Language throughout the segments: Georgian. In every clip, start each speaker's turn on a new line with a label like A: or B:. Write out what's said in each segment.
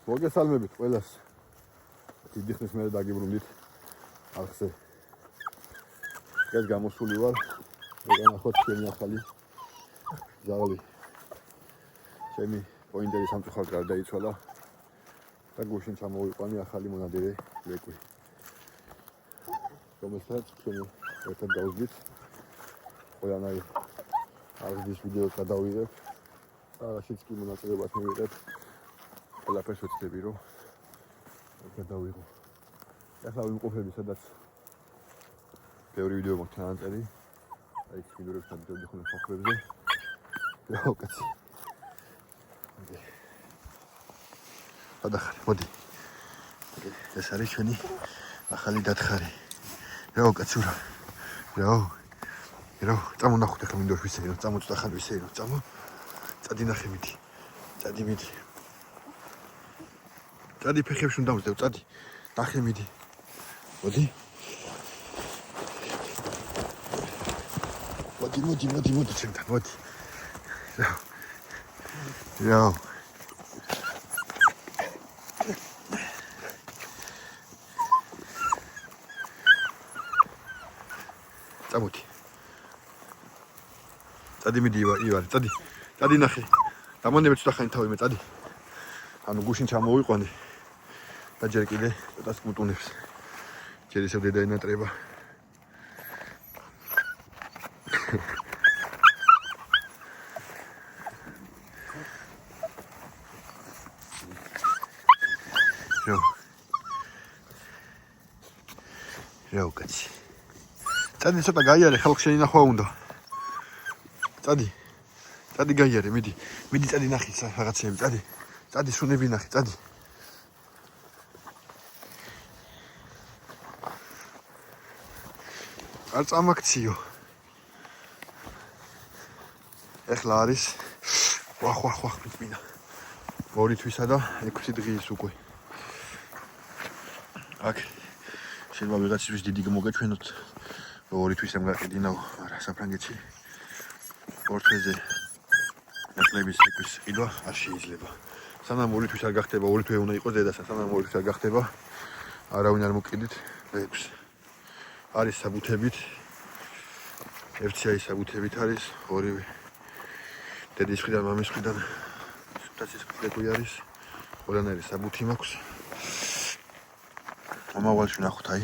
A: მოგესალმებით ყველას. დიდი ხნის მერე დაგიბრუნდით არხზე. ეს გამოსული ვარ. მოგანახოთ ჩემი ახალი ზაღლი. ჩემი პოინტერი სამწუხაროდ გარდაიცვალა და გუშინ ჩამოვიყვანი ახალი მონადირე ლეკვი. რომელსაც ჩვენი ერთად გავუძვით. ყველანაირ არხის ვიდეოს გადავიღებ და რაშიც კი მონაწილეობას მივიღებ. ყველაფერს ვეცდები რომ გადავიღო. ახლა ვიმყოფები სადაც ბევრი ვიდეო მაქვს ჩანაწერი. აი ვიდეოებს გადავიდე ხოლმე ხოხბებზე. რა კაცი. გადახარე, მოდი. ეს არის ჩვენი ახალი დათხარი. რა კაცურა. რა, წამო ნახოთ ახლა მინდორს ვისეირო, წამოწდა ხან ვისეირო, წამო. წადი ნახე მიდი. წადი მიდი. წადი ფეხებს უნდა დავსდევ, წადი. ნახე მიდი. მოდი. მოდი ჩემთან, მოდი. რა. წამოდი. წადი მიდი ივარ, წადი. წადი ნახე. დამონდები ცოტა ხანი თავი მე, წადი. ანუ გუშინ ჩამოვიყვანე. და ჯერ კიდე ცოტას მუტუნებს. ჯერ ისევ დედა ენატრება. რა უკაცი. წადი ცოტა გაიარე, ხალხ შენი ნახვა უნდა. წადი გაიარე, მიდი წადი ნახე რაღაცეები, წადი სუნები ნახე, წადი. არ წამაქციო. ეხლა არის ვახ პინა. 2 თვისა და 6 დღის უკვე. აქ შეიძლება ვიღაცისთვის დიდი მოგეჩვენოთ. 2 თვისამ გაყიდინავ, არა საფრანგეთში. პორტფეზე ნაკლების ეკვის ყიდვა არ შეიძლება. სანამ 2 თვის არ გახდება, 2 თვე უნდა იყოს დედასა, სანამ 2 თვის არ გახდება, არავინ არ მოკიდით ეკვის. არის საბუთებით. ერთი აი საბუთებით არის, ორივე დედის მხრიდან, მამის მხრიდან სიტუაციის ლეკვი არის. ყველანაირი საბუთი მაქვს. მომავალში ნახოთ აი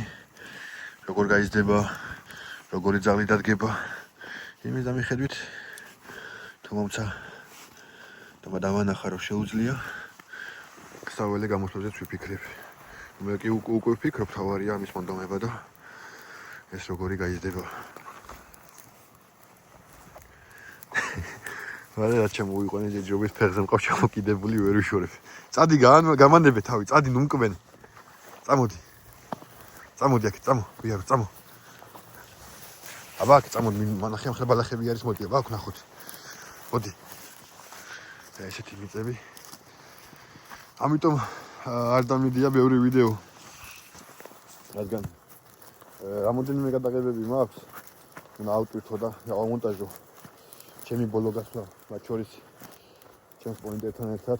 A: როგორ გაიზრდება, როგორი ძაღლი დადგება. იმის დამიხედვით თუმცა დავანახა რომ შეუძლია საველე გამოსვლაზეც ვიფიქრებ. მე კი უკვე ვფიქრობ თავარია ამის მონდომება და ეს როგორი გაიზრდება. ვარ რა ჩამოვიყვანე ჯობის ფეხზე მყავს ჩამოკიდებული ვერ ვიშორებ. წადი გამანებე თავი, წადი ნუმკბენ. წამოდი აქ, ვიარო, წამო. აბა აქ წამოდი, მანახე ახლა ბალახები არის მოდი, აბა აქ ნახოთ. მოდი. და ესეთი მიწები. ამიტომ არ დამიდია ბევრი ვიდეო. რადგან რამოდენიმე გადაღებები მაქვს. უნდა ავტვირთო და ავმონტაჟო. ჩემი ბოლო გასვლა, მათ შორის ჩემს პოინტერთან ერთად.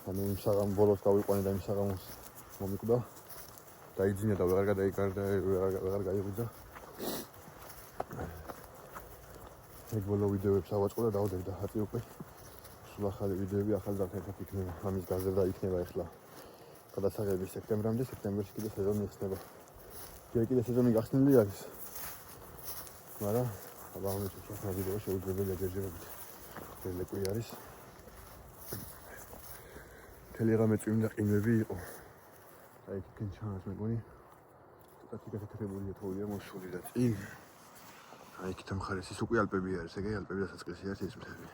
A: ანუ იმ საღამო ბოლოს გავიყვანე და იმ საღამოს მომიკვდა. დაიძინა და ვეღარ გაიღვიძა. ეგ ბოლო ვიდეოებს ავაწყო და დავდებ და ხაწი უკვე სულ ახალი ვიდეოები ახალ ძაღლთან იქნება. ამის გაზრდა იქნება ახლა გადასაღები სექტემბრამდე, სექტემბერში კიდე სეზონი იხსნება. ჯერ კიდე სეზონი გახსნილი არის. მაგრამ აბა ამის ახლა ვიდეო შეუძლებელია ჯერჯერობით. ლეკვი არის. თელეგრამე წვიმდა ყინვები იყო. აი იქიდან ჩანს მეგონი. ცოტა გაკეთებულია თოვლია მოსული და წინ. აი იქ თამხარეს ის უკვე ალპები არის, ეგ ალპები დასაწყისი არის ეს მთები.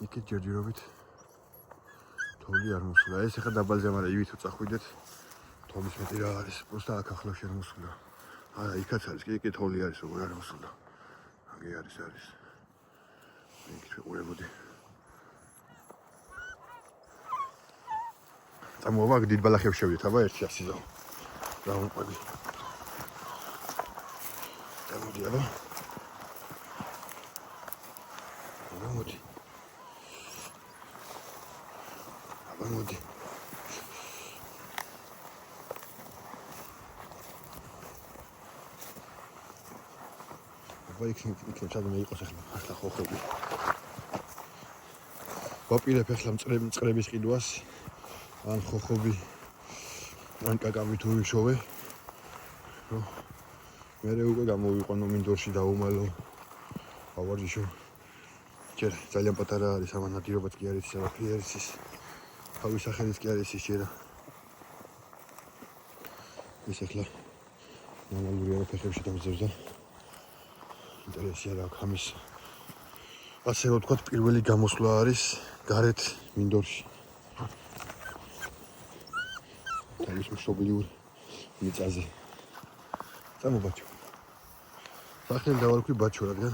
A: იქით ჯერჯერობით თოვლი არ მოსულა. ეს ახლა დაბალზე, მაგრამ ივით წახვიდეთ. თოვლის მეტი რა არის, просто აქ ახლა შენ მოსულა. არა, იქაც არის, კი თოვლი არის, როგორ არ მოსულა. აგი არის. იქით ვიყურებოდი. წამოვა დიდ ბალახებს შევიდეთ, აბა ერთი ასიზავ. რა ვუყვები. მოდი აბა. მოდი. აბა მოდი. აბა იქ ჩადო მე იყოს ახლა ხოხები. ვაპირებ ახლა მწყრების ყიდვას. ან ხოხები ან კაკავით ვიშოვე. მე უკვე გამოვიყვანო მინდორში დავუმალო. ავარჯიშო. ჯერ ძალიან პატარა არის, ამან ნადირობაც კი არის, ყველაფერი არის ის. თავის სახელიც კი არის ის ჯერა. ეს ახლა ნორმალური არა ფეხებში დამძევს და ინტერესი არ აქვს ამის. ასე რომ ვთქვათ, პირველი გამოსვლა არის გარეთ მინდორში. თავის მშობლიურ მიწაზე. წამო ბაჩო. სახელი დავარქვი ბაჩო, რადგან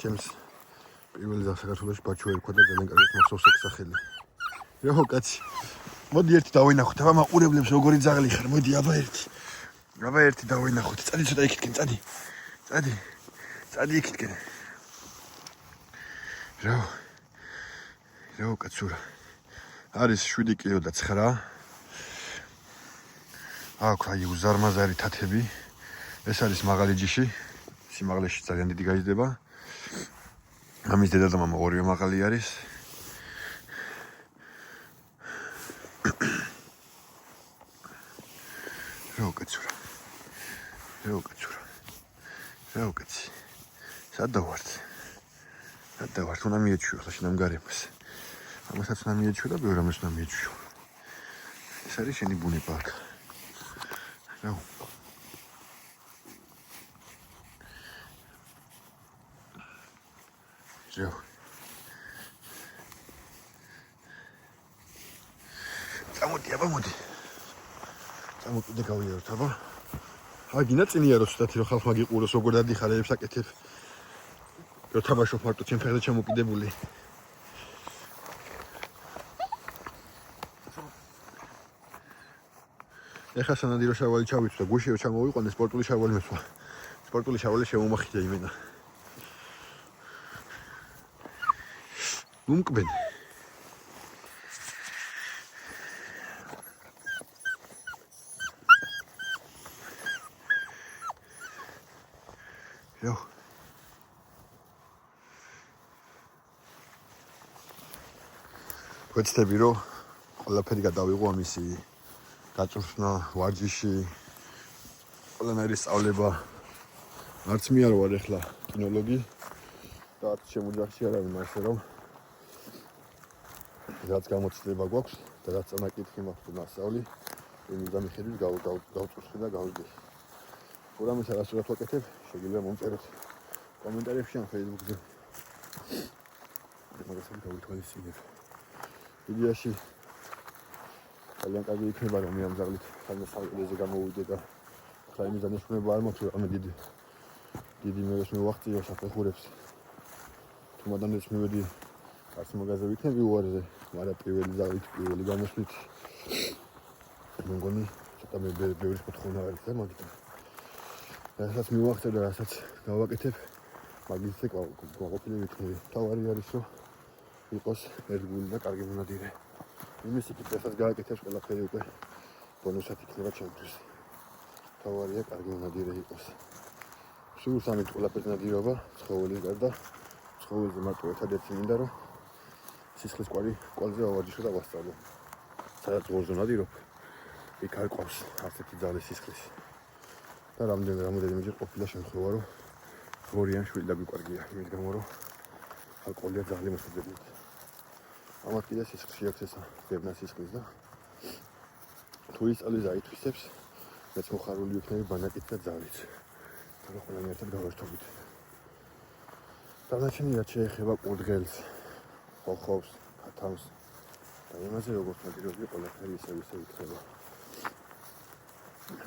A: ჩემს პირველი საქართველოში ბაჩო ერქვა და ძალიან კარგად მახსოვს ეს სახელი. რა კაცი. მოდი ერთი დავინახოთ, აბა მაყურებლებს როგორი ძაღლი ხარ. მოდი აბა ერთი. აბა ერთი დავინახოთ. წადი ცოტა იქითკენ, წადი. წადი. წადი იქითკენ. რა კაცურა. არის 7 კილო და 9. აქ აი უზარმაზარი თათები. ეს არის მაღალი ჯიში. სიმაღლეში ძალიან დიდი გაიზრდება. ამის დედა და მამა ორივე მაღალი არის. რა კაცი. სად დავართ? უნდა მიეჩვიო ახლა შენ ამ გარემოს. ამასაც უნდა მიეჩვიო და ბევრ ამას უნდა მიეჩვიო. ეს არის შენი ბუნება აქ. რა წამოდი აბა მოდი. წამოდი გავიაროთ აბა. აგინა წინია რო ცუდათი რო ხალხმა გიყუროს როგორ დადიხარ ებსაკეთებ. რო თამაშობ მარტო ჩემ ფეხზე ჩამოკიდებული. ეხლა სანადირო შავალი ჩავიცვა და გუშინ რო ჩამოვიყვანე სპორტული შავალი მეცვა. სპორტული შავალი შემომახიდა იმენა. უმკბენ. Yo. ვეცდები რომ ყველაფერი გადავიღო ამისი გაწვრთნა, ვარჯიში, ყველანაირი სწავლება. არც მე არ ვარ ახლა კინოლოგი და არც შემოჯახში არ არის, ასე რომ რაც გამოცდილება გვაქვს და რაც წანაკითხი მაქვს თუ მასწავლი, იმის გამიხედვით გავწვრთნი და გავიგე. თუ რამეს არასდროს ვაკეთებ, შეგიძლია მომწეროთ კომენტარებში ან Facebook-ზე. მაგასაც გავითვალისწინებ. იდეაში ძალიან კარგი იქნება რომ მე ამ ძაღლით სამსახურეზე გამოვიდე და ხა იმის დანიშნულება არ მაქვს რომ დიდი მერეს მივახციო საფეხურებს. თუ მადანებს მივედი არც მაგაზე ვიქნები უარზე, მაგრამ პირველი ძაღლით, პირველი გამოსვლით მე მგონი ცოტა მე ბევრი მოთხოვნა არის და მაგით. რასაც მივახცე და რასაც გავაკეთებ, მაგისე გვაყოფილი ვიქნები. თავარი არის რომ იყოს ერთგული და კარგი მონადირე. იმის იქითაც გააკეთებს ყველაფერი უკვე ბონუსად იქნება ჩემთვის. თავარია კარგი მონადირე იყოს. სულს ამით ყველაფერი ნადირობა, ცხოველის გარდა, ცხოველზე მარტო ერთადერთი მინდა რომ სისხლის კვალზე ავარჯიშო და ვასწავლო. სადაც ღორზე ნადირობ, იქ არ ყავს ასეთი ძალის სისხლის. და რამდენიმეჯერ ყოფილა შემთხვევა რომ ღორი ან შვილი დაგვიკვარგია, იმის გამო რომ ალკოჰოლია ძაღლი მოსაძებნით. ამათ კიდე სისხლში აქვს ესა ბევრი სისხლის და თუ ისწავლის აითვისებს, მეც მოხარული ვიქნები ბანაკით და ძალით. და ყველანი ერთად გავერთობით. დანარჩენი რაც შეეხება კურდღელს, ხოხობს, ქათამს და იმაზე როგორც ნადირობდი ყველაფერი ისევ იქნება.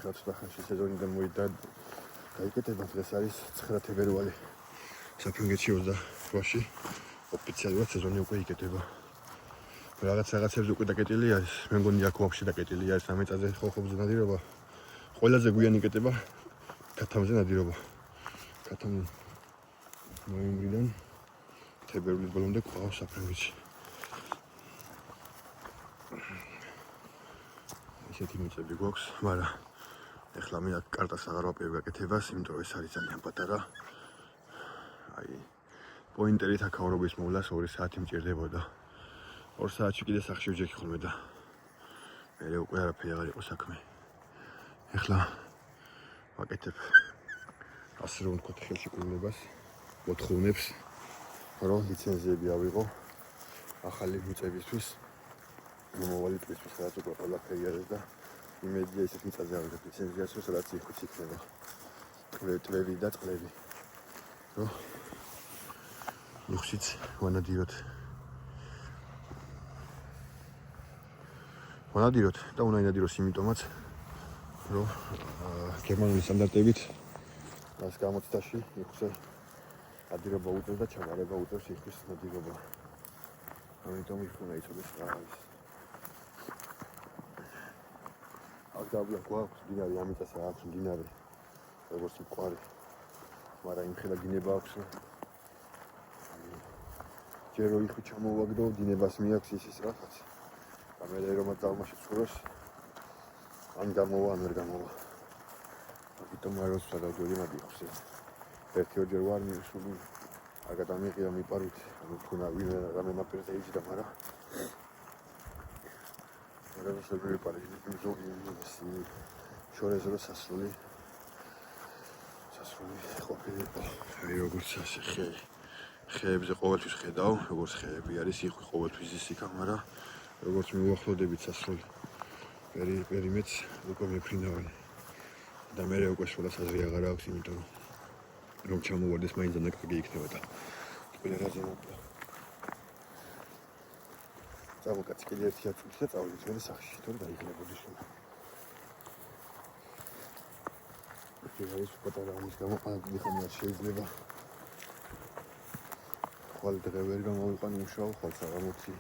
A: რაც ახალ სეზონიდან მოიდა გაიკეთება, დღეს არის 9 თებერვალი. საფრანგეთში 28-ში ოფიციალურად სეზონი უკვე იკეთება. რაღაცებზე უკვე დაკეტილი არის. მე მგონი აქ ვაფშე დაკეტილი არის ამ წაზე ხოხობზე ნადირობა. ყველაზე გვიან იკეთება ქათამზე ნადირობა. ქათამი ნოემბრიდან თებერვლის ბოლომდე ყავს საფრანგეთში. ესეთი მიწები გვაქვს, მაგრამ ეხლა მე აქ კარტას აღარ ვაპირებ გაკეთებას, იმიტომ ეს არის ძალიან პატარა. აი, პოინტერით აქაურობის მოვლას 2 საათი მჭირდებოდა. 2 საათში კიდე სახში ვჯექი ხოლმე და მე უკვე არაფერი აღარ იყო საქმე. ეხლა ვაკეთებ ასე რომ ვთქვათ ხელშეკრულებას, მოთხოვნებს, რომ ლიცენზიები ავიღო ახალი მიწებისთვის. მომავალი წლისთვის რაც უკვე ყველაფერი არის და იმედია ისეთ მიწაზე ავიღებ ლიცენზიას, რომ სადაც იხუც იქნება ტვევი და წყლები. რომ ლუქსიც ვანადიროთ. ვანადიროთ და უნდა ინადიროს იმიტომაც, რომ გერმანული სტანდარტებით მას 60-ში იხუსე ადირობა უწევს და ჩაბარება უწევს იხვის ნადირობა. ამიტომ იქნება იწოდეს რა არის. აქ დაბლა გვაქვს დინარი, ამიტასაც აქვს დინარი, როგორც მყარი. მაგრამ იმხელა დინება აქვს. ჯერ რო იხი ჩამოვაგდო, დინებას მიაქვს ის რაღაც. და მე რომაც ძალმაში ცხოვროს, ან გამოვა, ან ვერ გამოვა. ამიტომ არ ვსვლა ჯერი მაგიხს. ერთი-ორჯერ ვარ მისული, აგად ამიყია მიპარვით, თქონა ვინმე რამე ნაპირზე იჯდა, მაგრამ რა შეიძლება პარიზი ზოგი შორეზე რო სასრული ყოფილიყო. აი როგორც ასე ხეებზე ყოველთვის ხედავ, როგორც ხეები არის, იყვი ყოველთვის ის იქა, მაგრამ როგორც მივახლოდებით სასრული პერიმეტრს უკვე მეფრინავენ. და მე უკვე სულაც აზრი აღარ აქვს, იმიტომ რომ ჩამოვარდეს მაინც დანაკარგი იქნება და ყველა რაზე მოკლა. წავუკაც კიდე ერთი აწუთი და წავიდეთ მე სახში, თორე დაიგნებოდი სულ. ეს პატარა ამის გამო დიდი ხანი არ შეიძლება. ხვალ დღევერი გამოვიყანი მუშაო, ხვალ საღამოთი.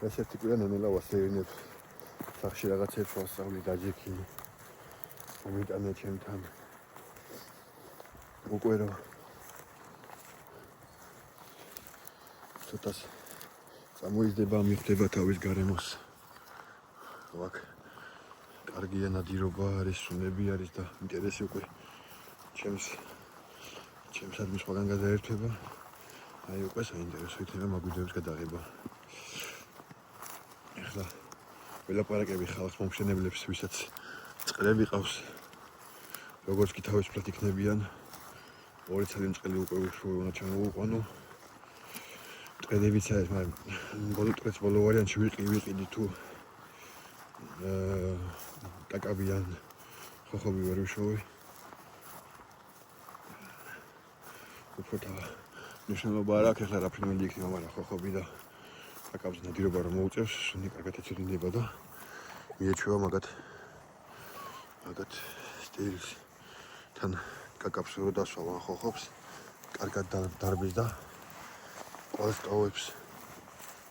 A: ეს ერთი კვირა ნენელა ვასეირნებ. სახში რაღაცებს ვასწავლი, დაჯექი. მომიტანე ჩემთან. უკვე რა ცოტას წამოიზდება, მიხდება თავის გარემოს. ვაკ კარგია ნადირობა არის, სუნები არის და ინტერესი უკვე ჩემს ადმის ყველგან გადაერთვება. აი უკვე საინტერესო იქნება მაგვიდოების გადაღება. ეხლა ველაპარაკები ხალხს მომხსენებლებს, ვისაც წყლები ყავს. როგორც კი თავისუფლად იქნებიან, 2 წელი წყელი უკვე უნდა ჩამოვუყვანო. ტყელებიც არის, მაგრამ ბოლო ვარიანტში ვიყიდი თუ კაკაბიან ხოხობი ვერ ვიშოვი. უფრო მნიშვნელობა არ აქვს, ეხლა რაფრინმენტი იქნება, მაგრამ ხოხობი და კაკაბის ნადირობა რომ მოუწევს, სუნი კარგად ეცოდინება და მიეჩვევა მაგათ სტილს. თან კაკაბს რო დასვავან ხოხობს, კარგად დარბის და ყველს ტოვებს,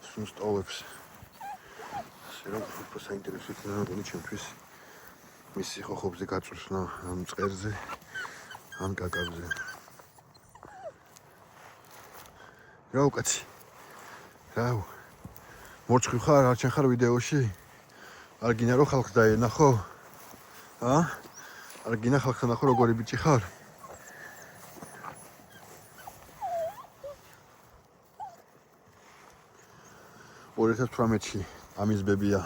A: სუნს ტოვებს. ასე რომ უფრო საინტერესო იქნება მგონი ჩემთვის მისი ხოხობზე გაწვრთნა ამ წყერზე, ამ კაკაბზე. რა უკაცი? რაუ? მორჩხი ხარ, არ ჩახარ ვიდეოში? არ გინდა რომ ხალხს დაენახო? არ გინდა ხალხს ნახო როგორი ბიჭი ხარ? $2018-ში ამის ბებია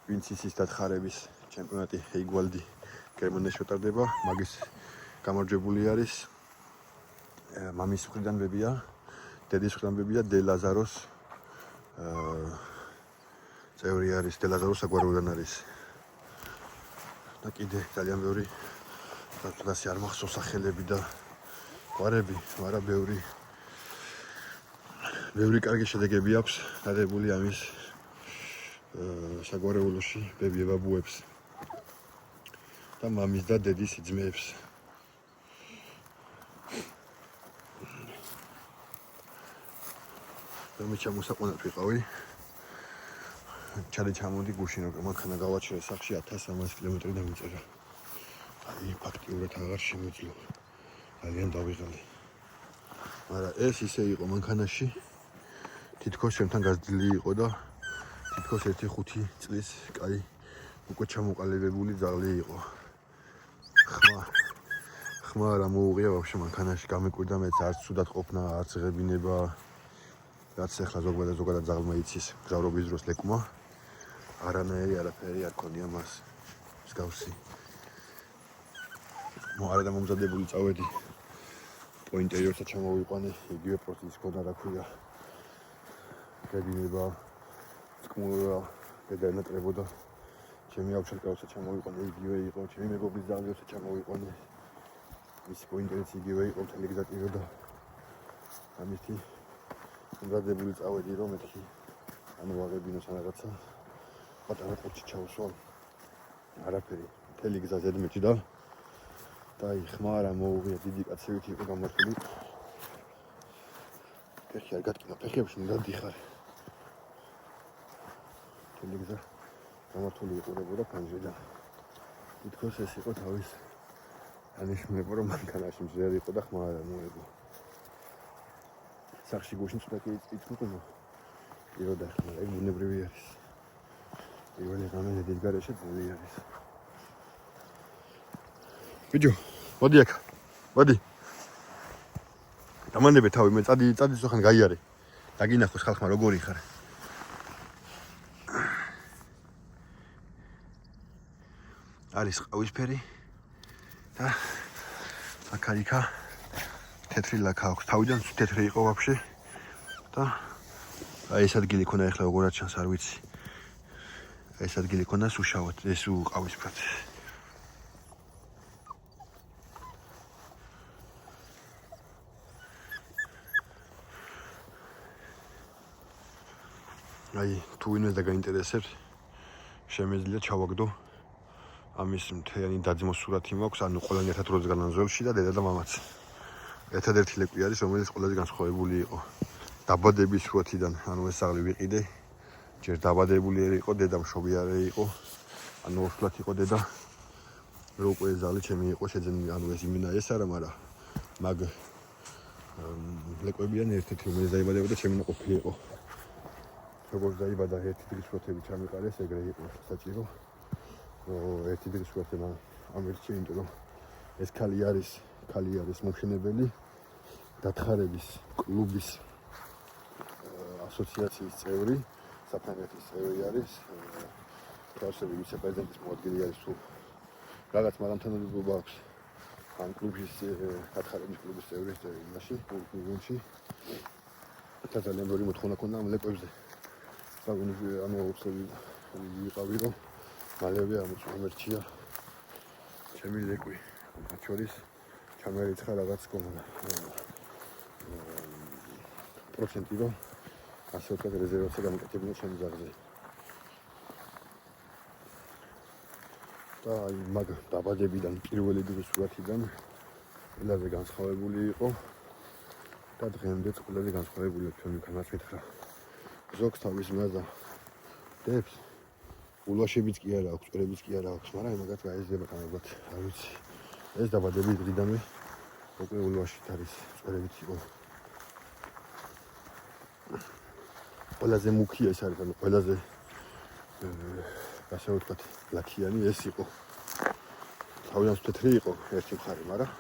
A: ვინც ის დათხარების ჩემპიონატი ჰეიგვალდი გერმანიაში ჩატარდება, მაგის გამარჯვებული არის. მამის მხრიდან ბებია, დედის მხრიდან ბებია დე ლაზაროს წევრი არის, დე ლაზაროს საგვარეულოდან არის. და კიდე ძალიან ბევრი დაწვდასი არ მახსოვს სახელები და გვარები, მაგრამ ბევრი კარგი შედეგები აქვს დადებული ამის საგვარეულოში ბებიებაბუებს და მამის და დედის ძმებს. მე ჩამოსაყვანად ვიყავი. ჩამოდი გუშინ რომ მანქანა გავაჩერე სახში 1300 კილომეტრი დამიწერა. აი ფაქტიურად აღარ შემიძლია. ძალიან დავიღალე. მაგრამ ეს ისე იყო მანქანაში. თითქოს ჩემთან გაზრდილი იყო და თითქოს 1-5 წლის კაი უკვე ჩამოყალიბებული ძაღლი იყო. ხმა რა მოუღია ვაფშე მანქანაში გამეკვირდა მეც არც ცუდად ყოფნა, არც ღებინება. რაც ახლა ზოგადად ძაღლმა იცის გზავრობის დროს ლეკმა. არანაირი არაფერი არ ქონია მას. მსგავსი. არა მომზადებული წავედი. პოინტერი როცა ჩამოვიყვანე, იგივე პროცესი ქონდა, რა ქვია. ღებინება, წკმურა, დედანატრებოდა. ჩემი ავჩელკა როცა ჩამოვიყვანე, იგივე იყო. ჩემი მეგობრის ძაღლი როცა ჩამოვიყვანე, მისი პოინტერიც იგივე იყო, მთელი გზა ტიროდა. ამითი მომზადებული წავედი, რომ მეთქი ანუ აღებინოს რაღაცა პატარა ყუთში ჩავსვა. არაფერი, მთელი გზა ზედმეტი და აი ხმა რა მოუღია, დიდი კაცივით იყო გამართული. ფეხი არ გატკინა, ფეხებში უნდა დიხარ. მთელი გზა გამართული იყურებოდა ფანჯრიდან. თითქოს ეს იყო თავის ანიშნულება, რომ მანქანაში მზიარ იყო და ხმა არ მოეღო. სახში გუშინ ცოტა კი იწკუყო. პიროდა ხმა, ეგ ბუნებრივი არის. პირველი რამე დიდგარეშე ძნელი არის. ბიჭო, მოდი აქ. მოდი. დამანებე თავი, მე წადი სოხან გაიარე. დაგინახოს ხალხმა როგორი ხარ. არის ყავისფერი და აქა თეთრი ლაქა აქვს. თავიდან თეთრი იყო ვაფშე და აი ეს ადგილი ქონა ახლა როგორ ჩანს არ ვიცი. ეს ადგილი ქონა უშავად, ეს ყავისფრად. აი თუ ვინმეს და გაინტერესებს, შემეძლია ჩავაგდო. ამის მთლიანი დაძმოს სურათი მაქვს, ანუ ყველანი 18 განმავლობაში და დედა და მამაც. ერთადერთი ლეკვი არის, რომელიც ყველაზე განსხვავებული იყო. დაბადების სურათიდან, ანუ ეს ძაღლი ვიყიდე. ჯერ დაბადებული არ იყო, დედა მშობიარე იყო. ანუ უშლად იყო დედა. რო უკვე ძაღლი ჩემი იყო, შეძენილი, ანუ ეს იმინა ეს არა, მაგრამ მაგ ლეკვებიან ერთ-ერთი, რომელიც დაიბადებოდა ჩემი ნაყოფი იყო. როგორც დაიბადა ერთი დღის სურათები ჩამიყარეს, ეგრე იყო საჭირო. ერთი დღის სურათი ამერჩი, იმიტომ რომ ეს ქალი არის მოშენებელი დათხარების კლუბის ასოციაციის წევრი, საფრანგეთის წევრი არის. თავისუფლად ვიცე-პრეზიდენტის მოადგილე არის თუ რაღაც თანამდებობა აქვს ამ კლუბის დათხარების კლუბის წევრის იმაში, გუნდში. და ძალიან ბევრი მოთხოვნა ქონდა ამ ლეკვებზე. ანუ ვიყავი რომ მალევე ამერჩია ჩემი ლეკვი. მათ შორის ჩამერიცხა რაღაც კომუნა. პროცენტი რომ ასე ვთქვათ რეზერვაცია გამოკეთებინა ჩემი ძაღლზე. და აი მაგ დაბადებიდან პირველი დღის სურათიდან ყველაზე განსხვავებული იყო და დღემდეც ყველაზე განსხვავებული ჩემი ქანას მითხრა. ზოგს თავის მაზა დებს ულვაშებიც კი არა აქვს, წვრებიც კი არა აქვს, მაგრამ მაგათ გაიზრდება თანაბრად. არ ვიცი. ეს დაბადების დღიდანვე უკვე ულვაშით არის, წვრებიც იყო. ყველაზე მუქი ეს არის, ანუ ყველაზე ასე ვთქვათ, ლაქიანი ეს იყო. თავიდან თეთრი იყო ერთი მხარე, მაგრამ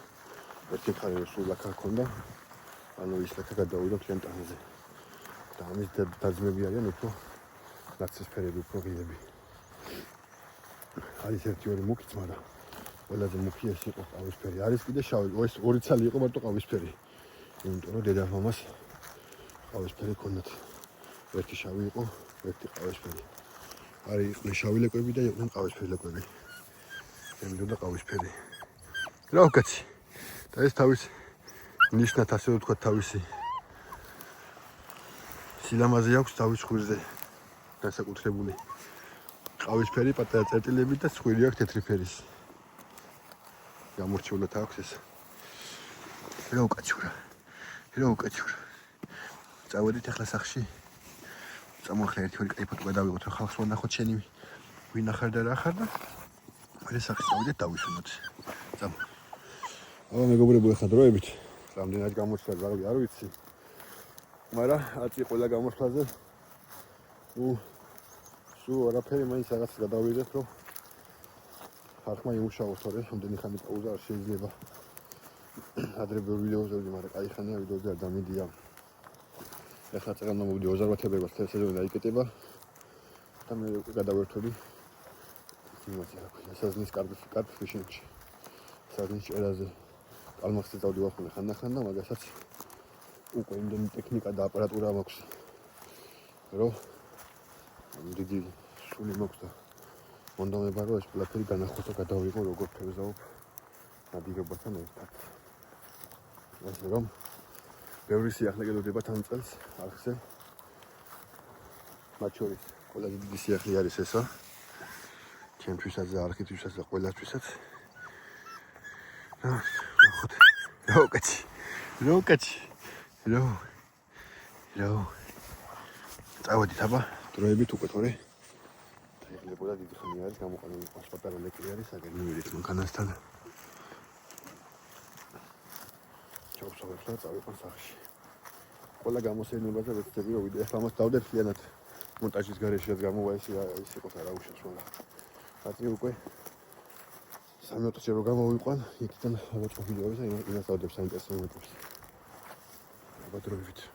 A: ერთი მხარე სულ ლაქა ჰქონდა. ანუ ის ლაქა გადავიდა მთლიან ტანზე. და ამის დაძმები არიან უფრო ნაცრისფერები, უფრო ღიები. არის ერთი-ორი მუქიც, მაგრამ ყველაზე მუქი ეს იყო ყავისფერი. არის კიდე შავი, ეს ორი ცალი იყო მარტო ყავისფერი. იმიტომ რომ დედა მამას ყავისფერი ჰქონდათ. ერთი შავი იყო, ერთი ყავისფერი. არის იყვნენ შავი ლეკვები და იყვნენ ყავისფერი ლეკვები. ემდოდა ყავისფერი. რა უკაცი. და ეს თავის ნიშნად ასე ვთქვათ თავისი სილამაზე აქვს თავის ხვირზე განსაკუთრებული. ყავისფერი პატარა წერტილები და ცხვირი აქვს თეთრი ფერის. გამორჩეულად აქვს ეს. რა უკაცურა. წავედით ახლა სახში. წამოხლა ერთი-ორი კაი ფოტო გადავიღოთ, რომ ხალხს ვნახოთ შენი ვინ ახარ და რა ახარ და მე სახში წავიდეთ დავისვენოთ. წამო. აბა მეგობრებო, ახლა დროებით რამდენად გამოსვლა ზაღლი არ ვიცი. მაგრამ აწი ყველა გამოსვლაზე სულ არაფერი, მაინც რაღაც გადავიღეთ, რომ ხარხმა იმუშაოს, თორე ამდენი ხანი პაუზა არ შეიძლება. ადრე ბევრი ვიდეოზე ვიდი, მაგრამ კაი ხანია ვიდეოზე არ დამიდია. ეხლა წეგან მომივიდი 28 თებერვალს სეზონი დაიკეტება და მე გადავერთვები იმაზე რა ქვია, საზნის კარგ ფიშინგში. საზნის ჭერაზე კალმახზე წავდივარ ხანდახან და მაგასაც უკვე იმდენი ტექნიკა და აპარატურა მაქვს, რომ დიდი სული მაქვს და მონდომება, რომ ეს ყველაფერი განახოთ და გადავიღო როგორ ფერზაობ ნადირობასთან ერთად. ასე რომ ბევრი სიახლე გელოდებათ ამ წელს არხზე. მათ შორის ყველაზე დიდი სიახლე არის ესა. ჩემთვისაც და არხითვისაც და ყველასთვისაც. ნახოთ. როკაჩი. წავედით აბა, დროებით უკვე თორე. დაიღლებოდა დიდი ხანი არის გამოყენებული პასპორტარა ლეკრი არის, აგერ მივიდით მანქანასთან. ჩავსავებ და წავიყვან სახში. ყველა გამოსცემებაზე ვეცდები რომ ვიდეო ახლა მას დავდებ მთლიანად მონტაჟის გარეშე რაც გამოვა ეს იყო და რა უშავს ყველა. აწი უკვე 3-4 ჯერ გამოვიყვან, იქიდან ავაწყო ვიდეოები და იმას დავდებ საინტერესო მომენტებს. აბა დროებით.